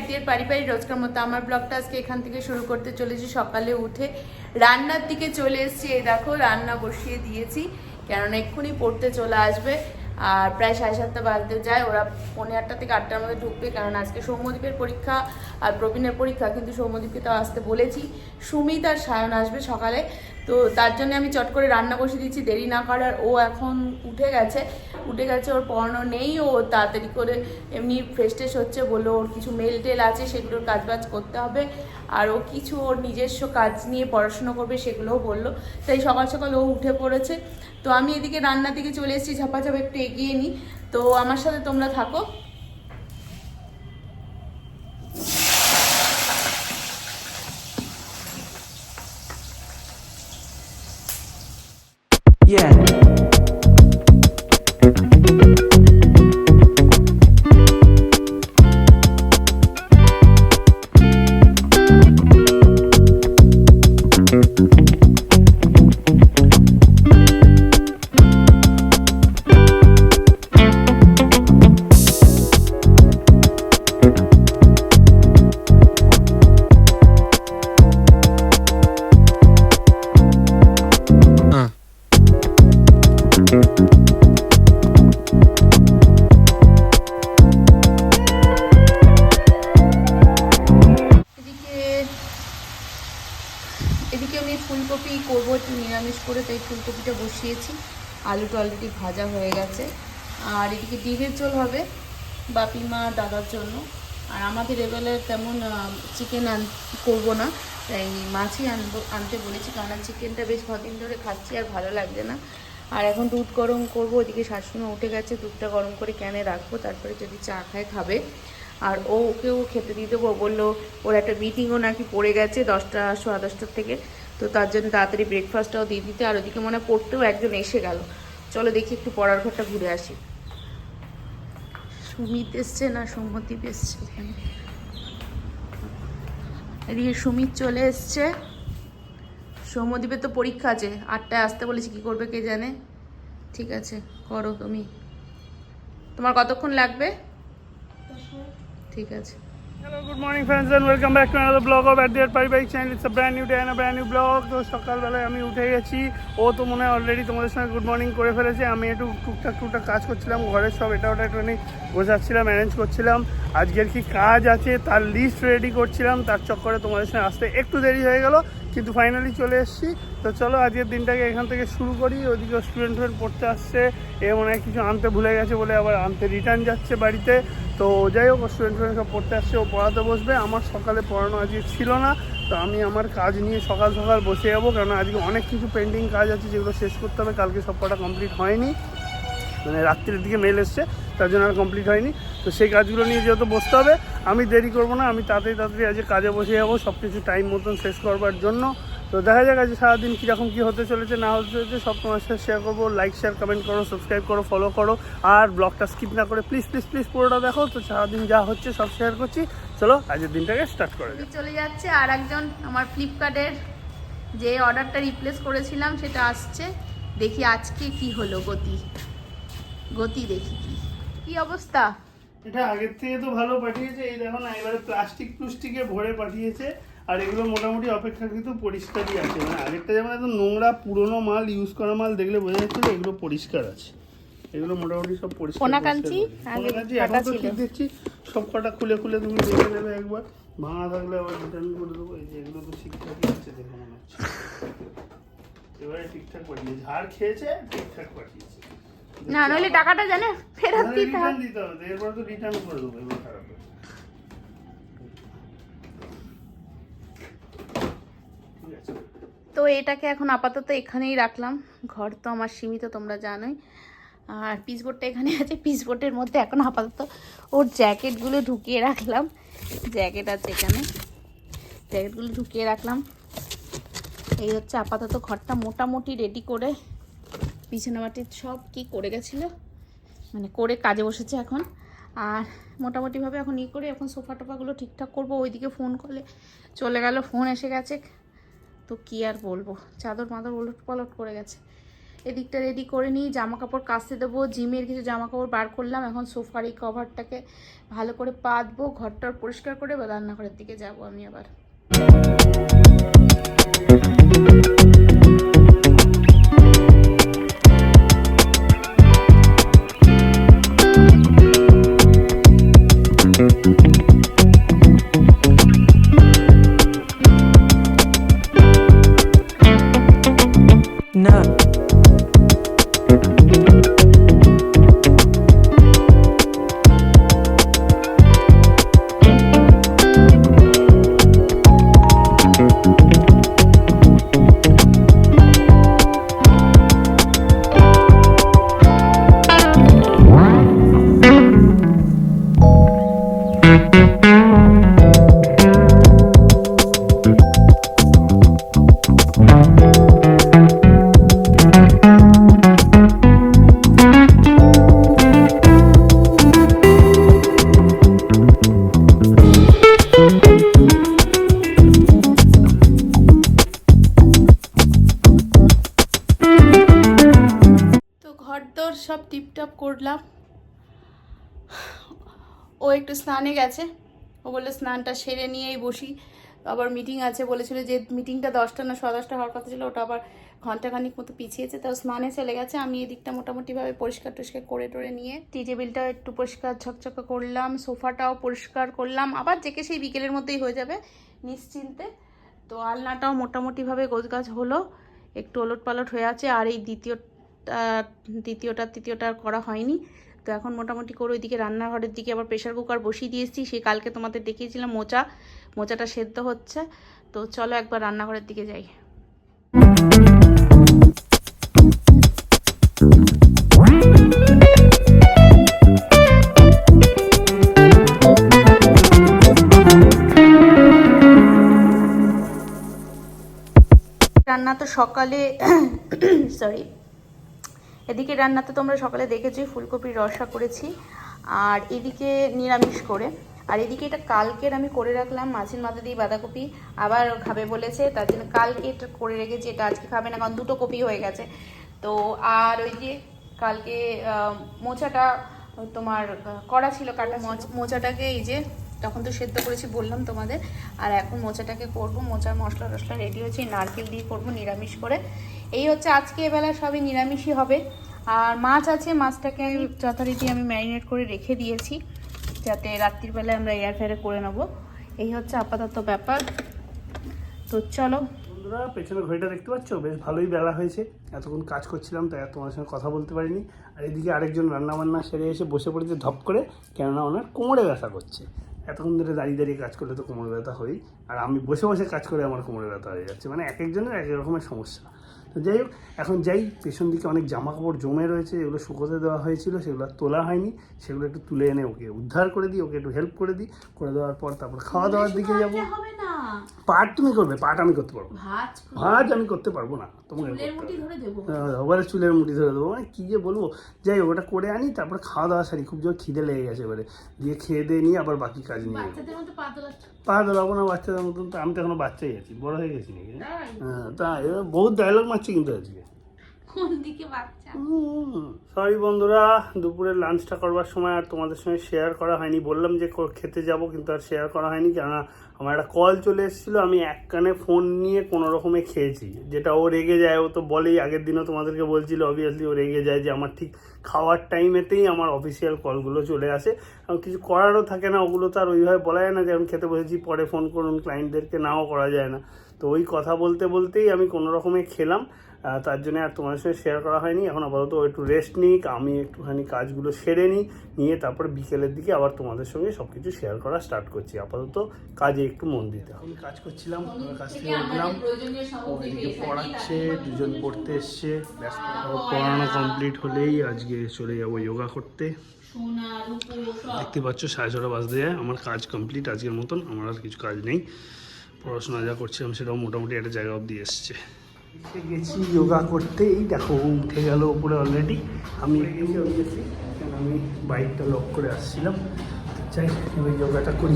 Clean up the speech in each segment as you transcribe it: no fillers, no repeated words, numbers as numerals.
ব্যাটির পারি পারি রোজকার মতো আমার ব্লগটা আজকে এখান থেকে শুরু করতে চলেছি। সকালে উঠে রান্নার দিকে চলে এসেছি। এই দেখো রান্না বসিয়ে দিয়েছি, কেননা এক্ষুনি পড়তে চলে আসবে। আর প্রায় 7:30 বাজতে যায়, ওরা 8:45 থেকে 8টার মধ্যে ঢুকবে, কারণ আজকে সৌম্যদীপের পরীক্ষা আর প্রবীণের পরীক্ষা। কিন্তু সৌম্যদীপকে তো আসতে বলেছি, সুমিত আর সায়ন আসবে সকালে, তো তার জন্য আমি চট করে রান্না বসিয়ে দিচ্ছি দেরি না করার। ও এখন উঠে গেছে, ওর পড়ানো নেই, ও তাড়াতাড়ি করে এমনি ফ্রেশ ট্রেশ হচ্ছে, বললো ওর কিছু মেল টেল আছে সেগুলোর কাজবাজ করতে হবে, আর ও কিছু ওর নিজস্ব কাজ নিয়ে পড়াশুনো করবে সেগুলোও বললো। তাই সকাল সকাল ও উঠে পড়েছে। তো আমি এদিকে রান্নার দিকে চলে এসেছি, ঝাপাঝাপা একটু এগিয়ে নিই। তো আমার সাথে তোমরা থাকো। Yeah. এদিকে আমি ফুলকপি করবো একটু নিরামিষ করে, তাই ফুলকপিটা বসিয়েছি। আলুটা অলরেডি ভাজা হয়ে গেছে। আর এদিকে ডিমের ঝোল হবে বাপি মা দাদার জন্য। আর আমাদের এবেলে তেমন চিকেন করবো না, তাই মাছই আনতে বলেছি, কারণ চিকেনটা বেশ কদিন ধরে খাচ্ছি আর ভালো লাগছে না। আর এখন দুধ গরম করবো, ওদিকে শাশুড়ি উঠে গেছে, দুধটা গরম করে ক্যানে রাখবো, তারপরে যদি চা খায় খাবে। আর ওকেও খেতে দিয়ে দেবো, বললো ওর একটা মিটিংও নাকি পড়ে গেছে 10টা 10:15 থেকে, তো তার জন্য তাড়াতাড়ি ব্রেকফাস্টটাও দিয়ে দিতে। আর ওদিকে মনে পড়তেও একজন এসে গেল, চলো দেখি একটু পড়ার ঘরটা ঘুরে আসি। সুমিত এসছে না সৌম্যদীপ এসছে এখানে, এদিকে সুমিত চলে এসছে। সৌম্যদীপের তো পরীক্ষা আছে, 8টায় আসতে বলেছি, কি করবে কে জানে। ঠিক আছে করো তুমি, তোমার কতক্ষণ লাগবে? ঠিক আছে। Hello, good morning friends and welcome back to another vlog of At The Pari Bike channel. It's a brand new day and a brand new vlog. তো সকালবেলায় আমি উঠে গেছি, ও তো মনে হয় অলরেডি তোমাদের সঙ্গে গুড মর্নিং করে ফেলেছে। আমি একটু টুকটাক কাজ করছিলাম, ঘরের সব এটা ওটা একটুখানি গোছাচ্ছিলাম, অ্যারেঞ্জ করছিলাম। আজকের কি কাজ আছে তার লিস্ট রেডি করছিলাম, তার চক্করে তোমাদের সঙ্গে আসতে একটু দেরি হয়ে গেল, কিন্তু ফাইনালি চলে এসেছি। তো চলো আজকের দিনটাকে এখান থেকে শুরু করি। ওদিকে স্টুডেন্ট পড়তে আসছে, এ মনে হয় কিছু আনতে ভুলে গেছে বলে আবার আনতে রিটার্ন যাচ্ছে বাড়িতে। তো যাই হোক, স্টুডেন্ট সব পড়তে আসছে, ও পড়াতে বসবে। আমার সকালে পড়ানো আজকে ছিল না, তো আমি আমার কাজ নিয়ে সকাল সকাল বসে যাবো, কারণ আজকে অনেক কিছু পেন্ডিং কাজ আছে যেগুলো শেষ করতে হবে। কালকে সব কটা কমপ্লিট হয়নি, মানে রাত্রির দিকে মেল এসছে, তার জন্য আর কমপ্লিট হয়নি। তো সেই কাজগুলো নিয়ে যেহেতু বসতে হবে, আমি দেরি করবো না, আমি তাড়াতাড়ি আজকে কাজে বসে যাবো সব কিছু টাইম মতন শেষ করবার জন্য। তো দেখা যাক আজকে সারাদিন কীরকম কী হতে চলেছে না হতে চলেছে, সব তোমার সাথে শেয়ার করবো। লাইক শেয়ার কমেন্ট করো, সাবস্ক্রাইব করো, ফলো করো, আর ব্লগটা স্কিপ না করে প্লিজ প্লিজ প্লিজ পুরোটা দেখো। তো সারাদিন যা হচ্ছে সব শেয়ার করছি, চলো আজকের দিনটাকে স্টার্ট করে দিই। চলে যাচ্ছে আর একজন, আমার ফ্লিপকার্টের যে অর্ডারটা রিপ্লেস করেছিলাম সেটা আসছে। দেখি আজকে কি হলো, গতি দেখি কি অবস্থা। এটা আগের থেকে তো ভালো পাঠিয়েছে, এই দেখো না, এবারে প্লাস্টিকে ভরে পাঠিয়েছে। আর এগুলো মোটামুটি অপেক্ষাকৃত পরিষ্কারই আছে, মানে আগেরটা যেমন একদম নোংরা পুরোনো মাল, ইউজ করা মাল দেখলে বোঝা যাচ্ছিল এগুলো পরিষ্কার আছে। এগুলো মোটামুটি সব পরিষ্কার। এখন তো ঠিক দেখছি, সব কটা খুলে তুমি দেখে নেবে একবার, ভাঙা থাকলে আবার রিটার্ন করে দেবো। এই যে এগুলো তো ঠিকঠাকই আছে দেখে মনে হচ্ছে, এবারে ঠিকঠাক পাঠিয়েছে, ঝাড় খেয়েছে ঠিকঠাক পাঠিয়েছে। না নইলে টাকাটা জানে ফেরত দিতে হবে, এরপর তো রিটার্ন করে দেবো এবার খারাপ। তো এটাকে এখন আপাতত এখানেই রাখলাম, ঘর তো আমার সীমিত তোমরা জানোই। আর পিসবোর্ডটা এখানে আছে, পিসবোর্ডের মধ্যে এখন আপাতত ওর জ্যাকেটগুলো ঢুকিয়ে রাখলাম। জ্যাকেট আছে এখানে, জ্যাকেটগুলো ঢুকিয়ে রাখলাম। এই হচ্ছে আপাতত ঘরটা মোটামুটি রেডি করে, বিছানা মাটির সব কি করে গেছিলো, মানে করে কাজে বসেছে এখন। আর মোটামুটিভাবে এখন করে এখন সোফা টোফাগুলো ঠিকঠাক করবো। ওইদিকে ফোন করলে চলে গেল, ফোন এসে গেছে, তো কি আর বলবো, চাদর মাদর ওলট পালট করে গেছে। এদিকটা রেডি করে নিই, জামা কাপড় কাচতে দেবো। জিমের কিছু জামা কাপড় বার করলাম, এখন সোফার এই কভারটাকে ভালো করে পাতবো, ঘরটার পরিষ্কার করে বা রান্নাঘরের দিকে যাব আমি আবার। ঘরদোর সব টিপটপ করলাম। ও একটু স্নানে গেছে, ও বললে স্নানটা সেরে নিয়েই বসি, আবার মিটিং আছে বলেছিল, যে মিটিংটা 10টা না 10:15 হওয়ার কথা ছিল, ওটা আবার ঘন্টাখানিক মতো পিছিয়েছে, তাও স্নানে চলে গেছে। আমি এদিকটা মোটামুটিভাবে পরিষ্কার টরিষ্কার করে টোরে নিয়ে টি টেবিলটাও একটু পরিষ্কার ঝকঝকা করলাম, সোফাটাও পরিষ্কার করলাম, আবার যেকে সেই বিকেলের মধ্যেই হয়ে যাবে নিশ্চিন্তে। তো আলনাটাও মোটামুটিভাবে গোছগাছ হলো, একটু ওলট পালট হয়ে আছে। আর এই তৃতীয়টা করা হয়নি। তো এখন মোটামুটি করে ওইদিকে রান্নাঘরের দিকে আবার প্রেশার কুকার বসিয়ে দিয়েছি, সেই কালকে তোমাদের দেখিয়েছিলাম মোচাটা সেদ্ধ হচ্ছে। তো চলো একবার রান্নাঘরের দিকে যাই। রান্না তো সকালে সরি এদিকে রান্না তো তোমরা সকালে দেখেছি, ফুলকপির রসা করেছি, আর এদিকে নিরামিষ করে। আর এদিকে এটা কালকের আমি করে রাখলাম, মাছের মাথা দিয়ে বাঁধাকপি, আবার খাবে বলেছে, তার জন্য কালকে এটা করে রেখেছি। এটা আজকে খাবে না, কারণ 2টো কপি হয়ে গেছে। তো আর ওই যে কালকে মোচাটা তোমার করা ছিল, কাটা মোচাটাকে এই যে তখন তো সেদ্ধ করেছি বললাম তোমাদের, আর এখন মোচাটাকে করব। মোচার মশলা টশলা রেডি হয়েছে, নারকেল দিয়ে করব নিরামিষ করে। এই হচ্ছে আজকে এবেলা সবই নিরামিষই হবে। আর মাছ আছে, মাছটাকে যথারীতি আমি ম্যারিনেট করে রেখে দিয়েছি, যাতে রাত্রির বেলায় আমরা এয়ার ফ্রায়ারে করে নেবো। এই হচ্ছে আপাতত ব্যাপার। তো চলো বন্ধুরা, পেছনে ঘড়িটা দেখতে পাচ্ছ, বেশ ভালোই বেলা হয়েছে। এতক্ষণ কাজ করছিলাম, তাই তোমার সঙ্গে কথা বলতে পারিনি। আর এদিকে আরেকজন রান্নাবান্না সেরে এসে বসে পড়েছে ধপ করে, কেননা ওনার কোমরে ব্যথা করছে। এতক্ষণ ধরে দাঁড়িয়ে দাঁড়িয়ে কাজ করলে তো কোমরে ব্যথা হয়ই, আর আমি বসে বসে কাজ করে আমার কোমরে ব্যথা হয়ে যাচ্ছে। মানে এক একজনের এক এক রকমের সমস্যা। তো যাই হোক, এখন যাই, পেছন দিকে অনেক জামা কাপড় জমে রয়েছে, এগুলো শুকোতে দেওয়া হয়েছিল, সেগুলো তোলা হয়নি, সেগুলো একটু তুলে এনে ওকে উদ্ধার করে দিই, ওকে একটু হেল্প করে দিই। করে দেওয়ার পর তারপর খাওয়া দাওয়ার দিকে যাবো। পাট তুমি করবে, পাট আমি করতে পারবো, ভাজ আমি করতে পারবো না, তোমাকে এবারে চুলের মুঠি ধরে দেবো, মানে কি যে বলবো। যাই হোক, ওটা করে আনি, তারপর খাওয়া দাওয়া সারি, খুব জোর খিদে লেগে গেছে। এবারে দিয়ে খেয়ে দিয়ে নিয়ে আবার বাকি কাজ নিয়ে পা দোলাবো না বাচ্চাদের মতন, তো আমি তো এখনো বাচ্চাই আছি, বড় হয়ে গেছি নাকি। হ্যাঁ, তা এবার বহুত ডায়লগ মারছি কিন্তু আজকে। সরি বন্ধুরা, দুপুরের লাঞ্চটা করবার সময় আর তোমাদের সঙ্গে শেয়ার করা হয়নি। বললাম যে খেতে যাব, কিন্তু আর শেয়ার করা হয়নি, কেননা আমার একটা কল চলে এসেছিলো। আমি এক কানে ফোন নিয়ে কোনো রকমে খেয়েছি, যেটা ও রেগে যায়। ও তো বলেই, আগের দিনও তোমাদেরকে বলছিল, অবভিয়াসলি ও রেগে যায় যে আমার ঠিক খাওয়ার টাইমেতেই আমার অফিসিয়াল কলগুলো চলে আসে। আর কিছু করারও থাকে না, ওগুলো তো আর ওইভাবে বলা যায় না যে আমি খেতে বসেছি পরে ফোন করুন, ক্লায়েন্টদেরকে নাও করা যায় না। তো ওই কথা বলতে বলতেই আমি কোনো রকমে খেলাম, তার জন্য আর তোমাদের সঙ্গে শেয়ার করা হয়নি। এখন আপাতত একটু রেস্ট নিই, আমি একটুখানি কাজগুলো সেরে নিয়ে তারপর বিকেলের দিকে আবার তোমাদের সঙ্গে সব কিছু শেয়ার করা স্টার্ট করছি। আপাতত কাজে একটু মন দিতে হবে। কাজ করছিলাম, কাজ থেকে উঠলাম, ওইদিকে পড়াচ্ছে, দুজন পড়তে এসছে, ব্যস্ত। পড়ানো কমপ্লিট হলেই আজকে চলে যাবো যোগা করতে। দেখতে পাচ্ছ 6:30 বাজতে যায়, আমার কাজ কমপ্লিট আজকের মতন। আমার আর কিছু কাজ নেই, পড়াশোনা যা করছিলাম সেটাও মোটামুটি একটা জায়গা অবধি এসছে। গেছি যোগা করতে, এই দেখো উঠে গেল উপরে অলরেডি। আমি গেছি অবভিয়াসলি, কারণ আমি বাইকটা লক করে আসছিলাম। চাই এবার যোগাটা করি।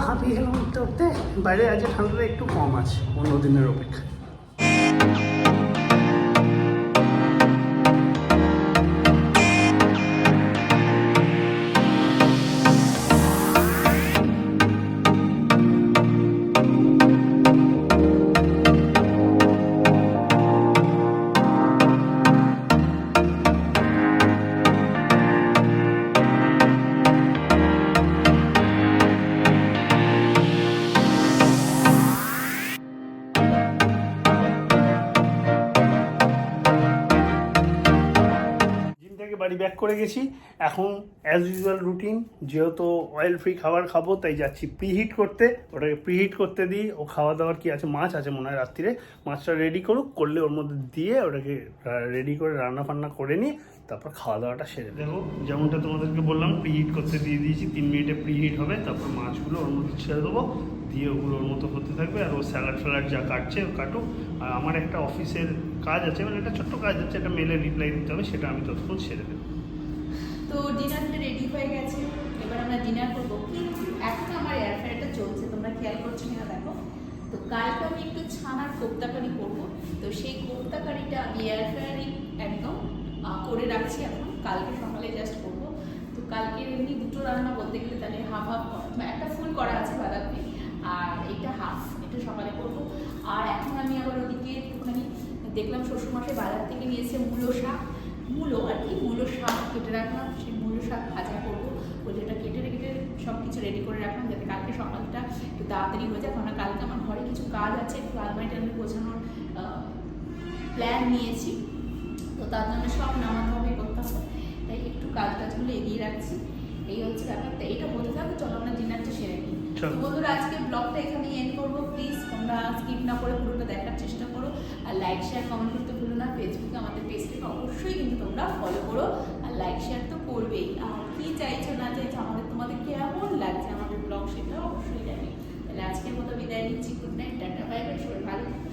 হাঁপিয়ে গেলাম উঠতে উঠতে। বাইরে আজকে ঠান্ডাটা একটু কম আছে অন্য দিনের অপেক্ষা। বাড়ি ব্যাক করে গেছি। এখন অ্যাজ ইউজুয়াল রুটিন, যেহেতু অয়েল ফ্রি খাবার খাবো তাই যাচ্ছি প্রিহিট করতে। ওটাকে প্রিহিট করতে দিই। ও খাওয়া দাওয়ার কি আছে, মাছ আছে মনে হয় রাত্রিরে, মাছটা রেডি করুক, করলে ওর মধ্যে দিয়ে ওটাকে রেডি করে রান্না ফান্না করে নিই, তারপর খাওয়া দাওয়াটা সেরে দেবো। যেমনটা তোমাদেরকে বললাম প্রিহিট করতে দিয়ে দিয়েছি, 3 মিনিটে প্রিহিট হবে, তারপর মাছগুলো ওর মধ্যে ছেড়ে দেবো, দিয়ে ওগুলো ওর মতো হতে থাকবে। আর ও স্যালাড ফ্যালাড যা কাটছে ও কাটুক। আর আমার একটা অফিসের কাজ আছে, মানে একটা ছোট্ট কাজ আছে, একটা মেলে রিপ্লাই দিতে হবে, সেটা আমি ততক্ষণ সেরে দেবো। তো ডিনারটা রেডি হয়ে গেছে, এবার আমরা ডিনার করবো। কিন্তু এখন আমার এয়ার ফ্রায়ারটা চলছে, তোমরা খেয়াল করছো কিনা দেখো। তো কালকে আমি একটু ছানার কোপ্তা কারি করবো, তো সেই কোপ্তা কারিটা আমি এয়ার ফ্রায়ারে একদম করে রাখছি এখন, কালকে সকালে জাস্ট করবো। তো কালকে এমনি দুটো রান্না বলতে গেলে তাহলে হাফ হাফ, একটা ফুল করা আছে বাঁধাকপি, আর এটা হাফ, এটা সকালে করবো। আর এখন আমি আবার ওদিকে একটুখানি দেখলাম শ্বশুরমশাই বাজার থেকে নিয়েছে মূলো শাক, মূলো আর কি, মূলো শাক কেটে রাখলাম, সেই মূলো শাক ভাজা করবো। ওইটা কেটে রেখে সব কিছু রেডি করে রাখলাম, যাতে কালকে সকালটা একটু তাড়াতাড়ি হয়ে যায়। কারণ কালকে আমার ঘরে কিছু কাজ আছে, একটু আলমারিটা আমি গোছানোর প্ল্যান নিয়েছি, তো তার জন্য সব নামাতে হবে, করতে হবে, তাই একটু কাজগুলো এগিয়ে রাখছি। এই হচ্ছে ব্যাপারটা, এটা বলতে থাকো। চলো আমরা ডিনারটা সেরে নিই। বন্ধুরা আজকে ব্লগটা এখানেই এন্ড করবো। প্লিজ তোমরা স্কিপ না করে পুরোটা দেখার চেষ্টা করো, আর লাইক শেয়ার কমেন্ট করতে ভুলো না। ফেসবুকে আমাদের পেজটাকে অবশ্যই কিন্তু তোমরা ফলো করো, আর লাইক শেয়ার তো করবেই। আর কি চাইছো না চাইছো, তোমাদের কেমন লাগছে আমাদের ব্লগ, সেটা অবশ্যই জানি। তাহলে আজকের মতো বিদায় নিচ্ছি। Good night, tata, bye bye, সবাই ভালো থাকো।